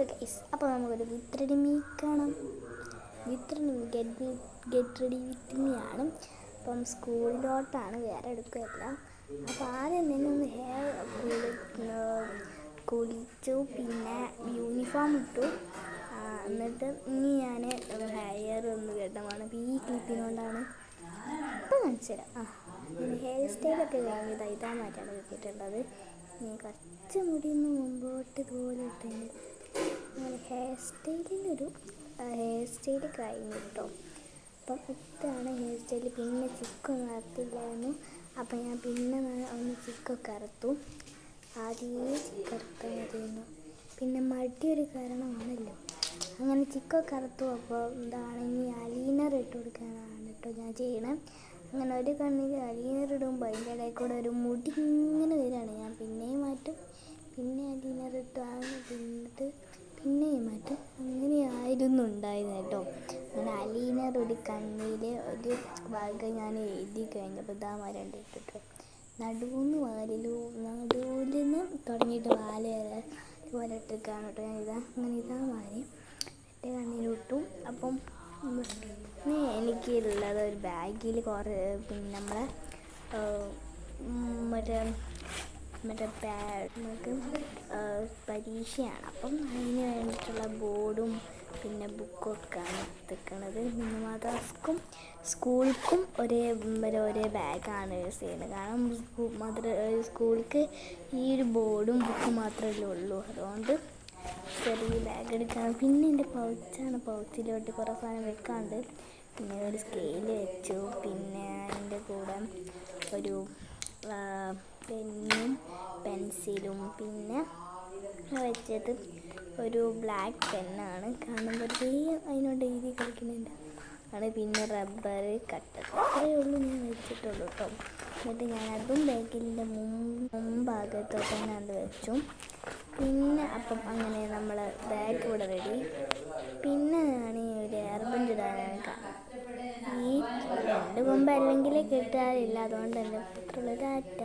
Hello guys, അപ്പോൾ നമുക്കൊരു get ready me കാണാം. ഗെറ്റ് റെഡി വിത്ത് മീ ആണ്. അപ്പം സ്കൂളിലോട്ടാണ്, വേറെ എടുക്കുകയല്ല. അപ്പോൾ ആദ്യം തന്നെ ഒന്ന് ഹെയർ കുളിച്ചു, പിന്നെ യൂണിഫോം ഇട്ടു. എന്നിട്ട് ഇനി ഞാൻ ഹെയർ ഒന്ന് കേട്ടമാണ്. അപ്പോൾ ഈ ക്ലിപ്പിനുകൊണ്ടാണ് ഇപ്പം കാണിച്ചു തരാം. ഹെയർ സ്റ്റൈലൊക്കെ കഴിഞ്ഞ് ഇതാമാറ്റാണ് കിട്ടിയിട്ടുള്ളത്. ഇനി കുറച്ച് മുടിയൊന്ന് മുമ്പോട്ട് ഇതുപോലെ ഇട്ടെങ്കിൽ ഹെയർ സ്റ്റൈൽ കഴിഞ്ഞു കേട്ടോ. അപ്പം ഇതാണ് ഹെയർ സ്റ്റൈൽ. പിന്നെ ചിക്കൊന്നും അറുത്തില്ലായിരുന്നു. അപ്പം ഞാൻ പിന്നെ ഒന്ന് ചിക്കൊക്കെ അറുത്തു. ആദ്യമേ ചിക്കറുത്താൽ മതിയെന്നു. പിന്നെ മടിയൊരു കാരണമാണല്ലോ, അങ്ങനെ ചിക്കൊക്കെ അറുത്തു. അപ്പോൾ ഇതാണെങ്കിൽ അലീനർ ഇട്ട് കൊടുക്കാനാണ് കേട്ടോ ഞാൻ ചെയ്യണേ. അങ്ങനെ ഒരു കണ്ണിൽ അലീനർ ഇടുമ്പോൾ അതിൻ്റെ ഇടയിൽ കൂടെ ഒരു മുടി ഇങ്ങനെ വരികയാണ്. ഞാൻ പിന്നെയും മാറ്റും, പിന്നെ അലീനർ ഇട്ട് പിന്നിട്ട് പിന്നെയും മാറ്റും. അങ്ങനെയായിരുന്നു ഉണ്ടായിരുന്നു കേട്ടോ. അങ്ങനെ അലീനർ ഒരു കണ്ണിൽ ഒരു ഭാഗം ഞാൻ എഴുതി കഴിഞ്ഞപ്പോൾ ഇതാമാരുണ്ട് ഇട്ടിട്ട് നടുവിൽ നിന്ന് തുടങ്ങിയിട്ട് വാല വരെ ഇതുപോലെ ഇട്ടിരിക്കുകയാണ് കേട്ടോ. ഞാൻ അങ്ങനെ ഇതാമാരി എൻ്റെ കണ്ണിലിട്ടു. അപ്പം എനിക്കുള്ളത് ഒരു ബാഗിൽ കുറേ പിന്നെ നമ്മളെ മറ്റേ നമുക്ക് പരീക്ഷയാണ്. അപ്പം അതിന് വേണ്ടിയിട്ടുള്ള ബോർഡും പിന്നെ ബുക്കൊക്കെയാണ് എടുത്തിരിക്കുന്നത്. പിന്നെ മദ്രസക്കും സ്കൂൾക്കും ഒരേ ബാഗാണ് യൂസ് ചെയ്യുന്നത്. കാരണം സ്കൂൾക്ക് ഈ ഒരു ബോർഡും ബുക്കും മാത്രമല്ലേ ഉള്ളൂ. അതുകൊണ്ട് ചെറിയ ബാഗ് എടുക്കണം. പിന്നെ എൻ്റെ പൗച്ചിലോട്ട് കുറേ സാധനം വെക്കാണ്ട്. പിന്നെ ഒരു സ്കെയിൽ വെച്ചു. പിന്നെ അതിൻ്റെ കൂടെ ഒരു പെന്നും പെൻസിലും, പിന്നെ വെച്ചത് ഒരു ബ്ലാക്ക് പെന്നാണ്. കാരണം വെറുതെ അതിനോട് എഴുതി കളിക്കുന്നുണ്ട് ആണ്. പിന്നെ റബ്ബർ കട്ടർ, അത്രയേ ഉള്ളൂ ഞാൻ വെച്ചിട്ടുള്ളൂ കേട്ടോ. എന്നിട്ട് ഞാൻ അതും ബാഗിൻ്റെ മുൻഭാഗത്തോട്ട് തന്നെ അത് വെച്ചു. പിന്നെ അപ്പം അങ്ങനെ നമ്മൾ ബാഗ് ഇവിടെ റെഡി. പിന്നെ ഞാൻ ഒരു ഹെയർ ബാൻഡ് ഇടാനാണ് കാണാം. ഈ 2 കൊമ്പ് അല്ലെങ്കിൽ കെട്ടാറില്ല, അതുകൊണ്ട് തന്നെ ഇത്രയുള്ള ടാറ്റ.